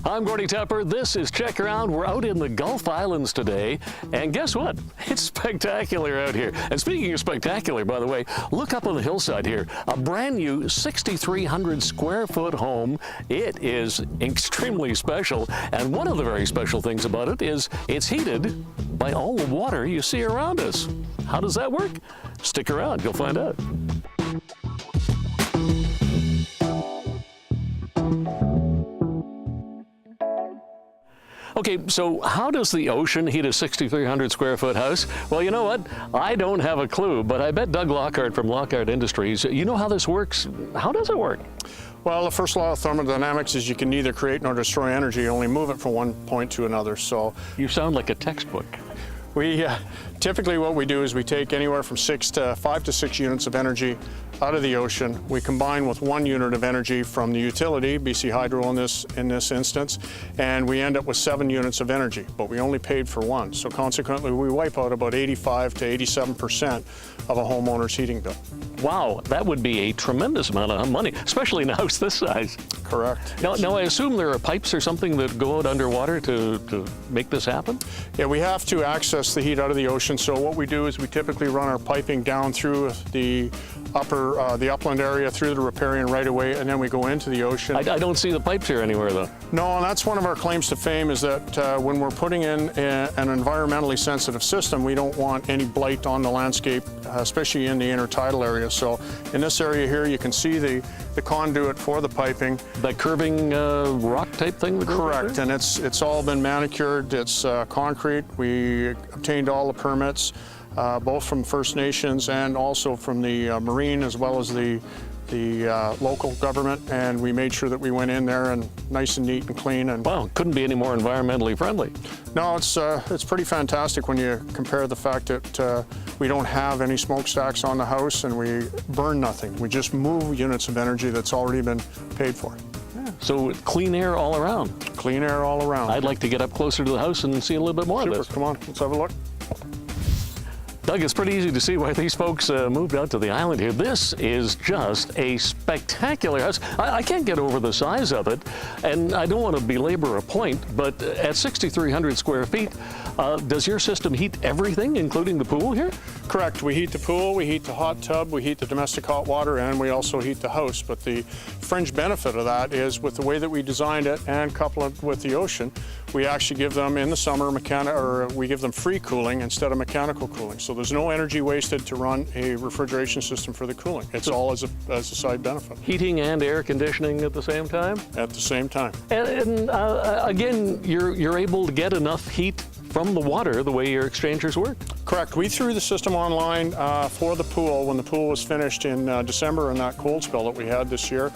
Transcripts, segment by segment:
I'm Gordy Tepper. This is Check Around. We're out in the Gulf Islands today, and guess what? It's spectacular out here. And speaking of spectacular, by the way, look up on the hillside here. A brand new 6,300 square foot home. It is extremely special, and one of the very special things about it is it's heated by all the water you see around us. How does that work? Stick around, you'll find out. Okay, so how does the ocean heat a 6,300 square foot house? Well, you know what? I don't have a clue, but I bet Doug Lockhart from Lockhart Industries, you know how this works. How does it work? Well, the first law of thermodynamics is you can neither create nor destroy energy, only move it from one point to another. So you sound like a textbook. We typically what we do is we take anywhere from 5 to 6 units of energy out of the ocean. We combine with 1 unit of energy from the utility, BC Hydro in this instance, and we end up with 7 units of energy, but we only paid for 1. So consequently, we wipe out about 85 to 87% of a homeowner's heating bill. Wow, that would be a tremendous amount of money, especially in a house this size. Correct. Now I assume there are pipes or something that go out underwater to make this happen? Yeah, we have to access the heat out of the ocean, so what we do is we typically run our piping down through the upland area, through the riparian right away, and then we go into the ocean. I don't see the pipes here anywhere, though. No, and that's one of our claims to fame, is that when we're putting in an environmentally sensitive system, we don't want any blight on the landscape, especially in the intertidal area. So in this area here, you can see the conduit for the piping. That curving rock type thing? Correct, and it's all been manicured. It's concrete. We obtained all the permits, both from First Nations and also from the Marine, as well as the local government, and we made sure that we went in there and nice and neat and clean. And wow, couldn't be any more environmentally friendly. No, it's pretty fantastic when you compare the fact that we don't have any smokestacks on the house and we burn nothing. We just move units of energy that's already been paid for. Yeah. So clean air all around. Clean air all around. I'd like to get up closer to the house and see a little bit more of this. Come on, let's have a look. Doug, it's pretty easy to see why these folks moved out to the island here. This is just a spectacular house. I can't get over the size of it, and I don't want to belabor a point, but at 6,300 square feet, does your system heat everything, including the pool here? Correct. We heat the pool, we heat the hot tub, we heat the domestic hot water, and we also heat the house. But the fringe benefit of that is, with the way that we designed it and couple it with the ocean, we actually give them in the summer we give them free cooling instead of mechanical cooling. So there's no energy wasted to run a refrigeration system for the cooling. It's all as a side benefit. Heating and air conditioning at the same time? At the same time. And again, you're able to get enough heat from the water the way your exchangers work? Correct. We threw the system online for the pool when the pool was finished in December in that cold spell that we had this year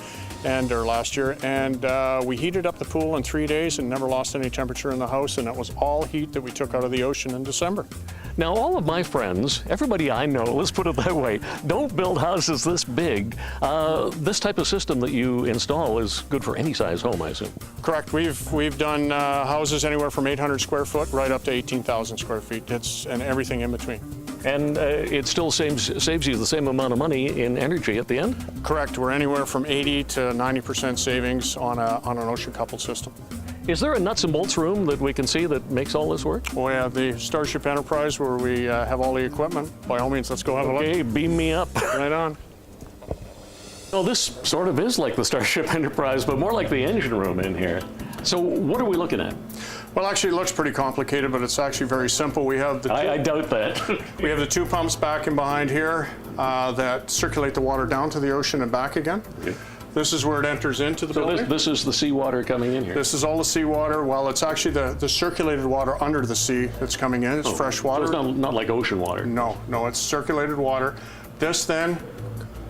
or last year, and we heated up the pool in 3 days and never lost any temperature in the house, and that was all heat that we took out of the ocean in December. Now, all of my friends, everybody I know, let's put it that way, don't build houses this big. This type of system that you install is good for any size home, I assume. Correct. We've done houses anywhere from 800 square foot right up to 18,000 square feet. And everything in between. And it still saves you the same amount of money in energy at the end? Correct. We're anywhere from 80 to 90% savings on an ocean-coupled system. Is there a nuts and bolts room that we can see that makes all this work? We have the Starship Enterprise where we have all the equipment. By all means, let's go have a look. Okay, beam me up. Right on. Well, this sort of is like the Starship Enterprise, but more like the engine room in here. So what are we looking at? Well, actually, it looks pretty complicated, but it's actually very simple. We have I doubt that. We have the 2 pumps back and behind here that circulate the water down to the ocean and back again. Okay. This is where it enters into the building. This is the seawater coming in here? This is all the seawater. Well, it's actually the circulated water under the sea that's coming in. It's fresh water. So it's not like ocean water? No, it's circulated water. This then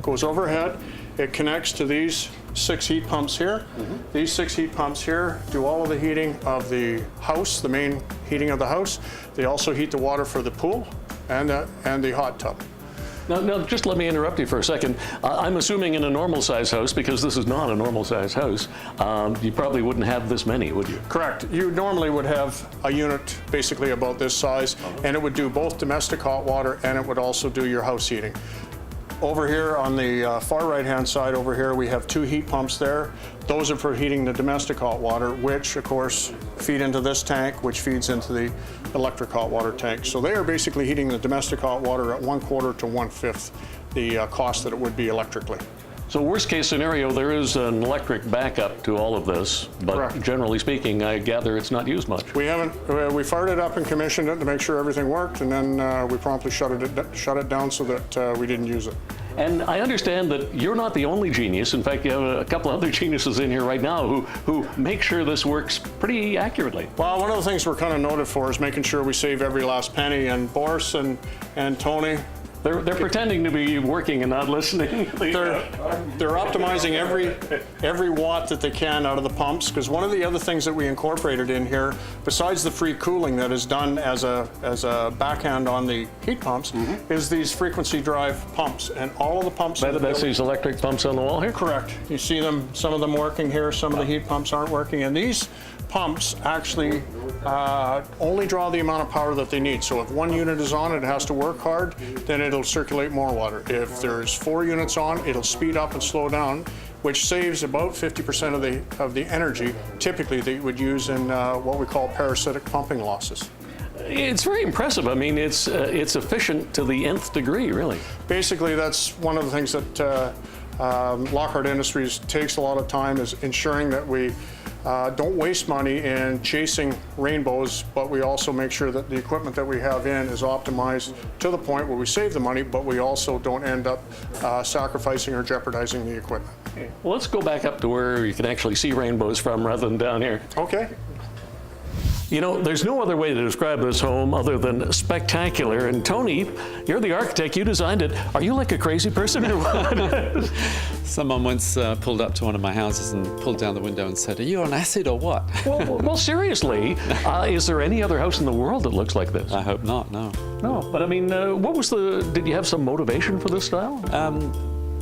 goes overhead. It connects to these 6 heat pumps here. These 6 heat pumps here do all of the heating of the house, the main heating of the house. They also heat the water for the pool and the hot tub. Now, just let me interrupt you for a second. I'm assuming in a normal size house, because this is not a normal size house, you probably wouldn't have this many, would you? Correct. You normally would have a unit basically about this size, and it would do both domestic hot water and it would also do your house heating. Over here on the far right-hand side over here, we have 2 heat pumps there. Those are for heating the domestic hot water, which of course feed into this tank, which feeds into the electric hot water tank. So they are basically heating the domestic hot water at 1/4 to 1/5 the cost that it would be electrically. So worst case scenario, there is an electric backup to all of this, but Correct. Generally speaking, I gather it's not used much. We haven't, we fired it up and commissioned it to make sure everything worked, and then we promptly shut it down so that we didn't use it. And I understand that you're not the only genius. In fact, you have a couple other geniuses in here right now who make sure this works pretty accurately. Well, one of the things we're kind of noted for is making sure we save every last penny, and Boris and Tony, They're pretending to be working and not listening. they're optimizing every watt that they can out of the pumps, because one of the other things that we incorporated in here, besides the free cooling that is done as a backhand on the heat pumps, is these frequency drive pumps, and all of the pumps. That's these electric pumps on the wall here? Correct. You see them, some of them working here, some of the heat pumps aren't working, and these pumps actually only draw the amount of power that they need. So if 1 unit is on, it has to work hard, then it'll circulate more water. If there's 4 units on, it'll speed up and slow down, which saves about 50% of the energy typically that you would use in what we call parasitic pumping losses. It's very impressive. I mean, it's efficient to the nth degree, really. Basically, that's one of the things that Lockhart Industries takes a lot of time, is ensuring that we don't waste money in chasing rainbows, but we also make sure that the equipment that we have in is optimized to the point where we save the money, but we also don't end up sacrificing or jeopardizing the equipment. Well, let's go back up to where you can actually see rainbows from rather than down here. Okay. You know, there's no other way to describe this home other than spectacular. And Tony, you're the architect, you designed it. Are you like a crazy person or what? Someone once pulled up to one of my houses and pulled down the window and said, "Are you on acid or what?" Well, seriously, is there any other house in the world that looks like this? I hope not, no. No, but I mean, did you have some motivation for this style?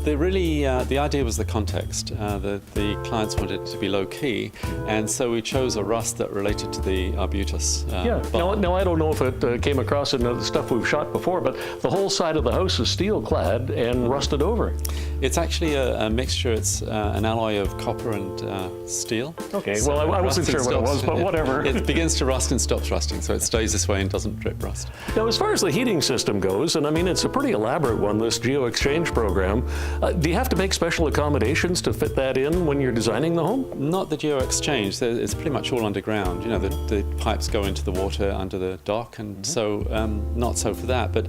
The idea was the context. The clients wanted it to be low key, and so we chose a rust that related to the arbutus. Now, I don't know if it came across in the stuff we've shot before, but the whole side of the house is steel clad and rusted over. It's actually a mixture. It's an alloy of copper and steel. Okay, So well, I wasn't sure what it was, but whatever. It begins to rust and stops rusting, so it stays this way and doesn't drip rust. Now, as far as the heating system goes, and I mean, it's a pretty elaborate one, this geo-exchange program, do you have to make special accommodations to fit that in when you're designing the home? Not the geo-exchange. It's pretty much all underground. You know, the pipes go into the water under the dock, and so not so for that. But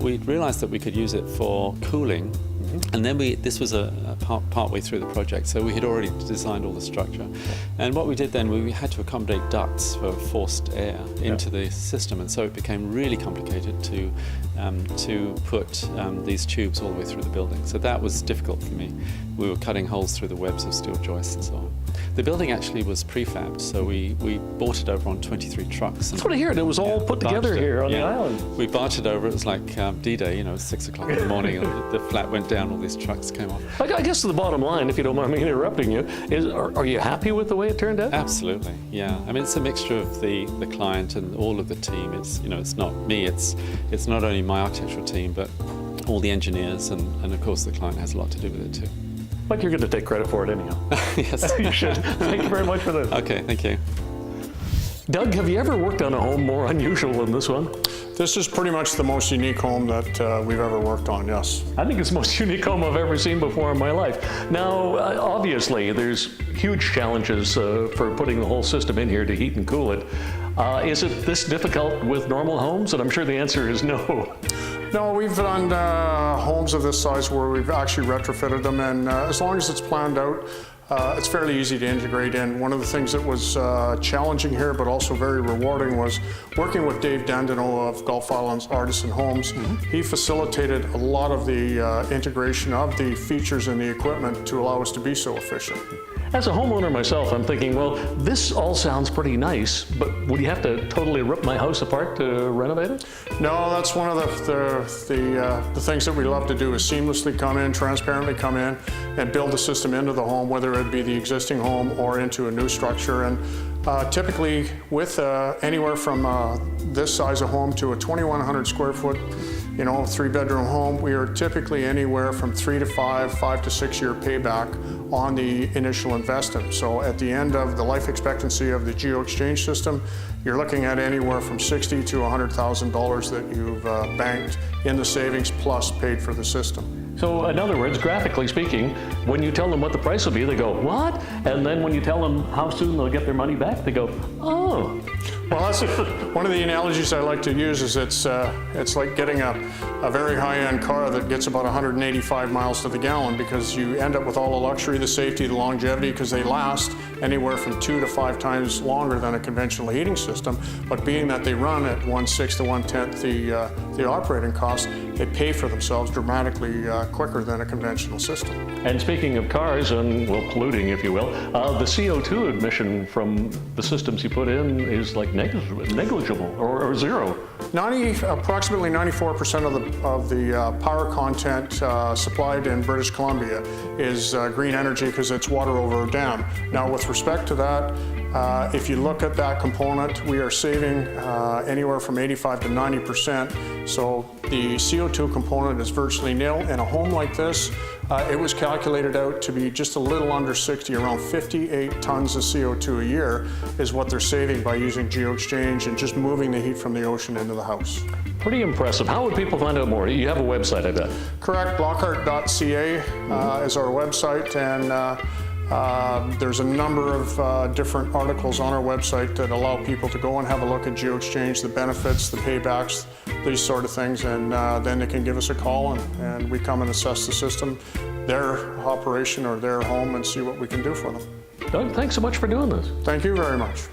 we realized that we could use it for cooling. And then this was part way through the project, so we had already designed all the structure. And what we did then, we had to accommodate ducts for forced air into the system, and so it became really complicated to put these tubes all the way through the building. So that was difficult for me. We were cutting holes through the webs of steel joists and so on. The building actually was prefabbed, so we brought it over on 23 trucks. That's what I heard. It was all put together here on the island. We barged it over. It was like D-Day, you know, 6 o'clock in the morning, and the flat went down, all these trucks came off. I guess the bottom line, if you don't mind me interrupting you, is are you happy with the way it turned out? Absolutely, yeah. I mean, it's a mixture of the client and all of the team. It's, you know, it's not me, it's not only my architectural team, but all the engineers, and of course the client has a lot to do with it too. But you're going to take credit for it anyhow. Yes. You should. Thank you very much for this. Okay, thank you. Doug, have you ever worked on a home more unusual than this one? This is pretty much the most unique home that we've ever worked on, yes. I think it's the most unique home I've ever seen before in my life. Now, obviously, there's huge challenges for putting the whole system in here to heat and cool it. Is it this difficult with normal homes? And I'm sure the answer is no. No, we've done homes of this size where we've actually retrofitted them, and as long as it's planned out, it's fairly easy to integrate in. One of the things that was challenging here, but also very rewarding, was working with Dave Dandino of Gulf Islands Artisan Homes. He facilitated a lot of the integration of the features and the equipment to allow us to be so efficient. As a homeowner myself, I'm thinking, well, this all sounds pretty nice, but would you have to totally rip my house apart to renovate it? No, that's one of the things that we love to do, is seamlessly come in, transparently come in, and build the system into the home, whether it be the existing home or into a new structure. And typically with anywhere from this size of home to a 2,100 square foot you know, 3-bedroom home, we are typically anywhere from 3 to 5, 5 to 6 year payback on the initial investment. So at the end of the life expectancy of the geo-exchange system, you're looking at anywhere from $60,000 to $100,000 that you've banked in the savings plus paid for the system. So in other words, graphically speaking, when you tell them what the price will be, they go, what? And then when you tell them how soon they'll get their money back, they go, oh. Well, that's one of the analogies I like to use is it's like getting a very high-end car that gets about 185 miles to the gallon, because you end up with all the luxury, the safety, the longevity, because they last anywhere from 2 to 5 times longer than a conventional heating system. But being that they run at 1/6 to 1/10 the operating cost, they pay for themselves dramatically quicker than a conventional system. And speaking of cars and, well, polluting, if you will, the CO2 emission from the systems you put in is like negligible or zero. Approximately 94% of the power content supplied in British Columbia is green energy, because it's water over a dam. Now, with respect to that, if you look at that component, we are saving anywhere from 85 to 90%. So the CO2 component is virtually nil. In a home like this, it was calculated out to be just a little under 60, around 58 tons of CO2 a year is what they're saving by using geo-exchange and just moving the heat from the ocean into the house. Pretty impressive. How would people find out more? You have a website, I bet. Correct. Lockhart.ca is our website, and there's a number of different articles on our website that allow people to go and have a look at geo-exchange, the benefits, the paybacks, these sort of things, and then they can give us a call, and we come and assess the system, their operation or their home, and see what we can do for them. Doug, thanks so much for doing this. Thank you very much.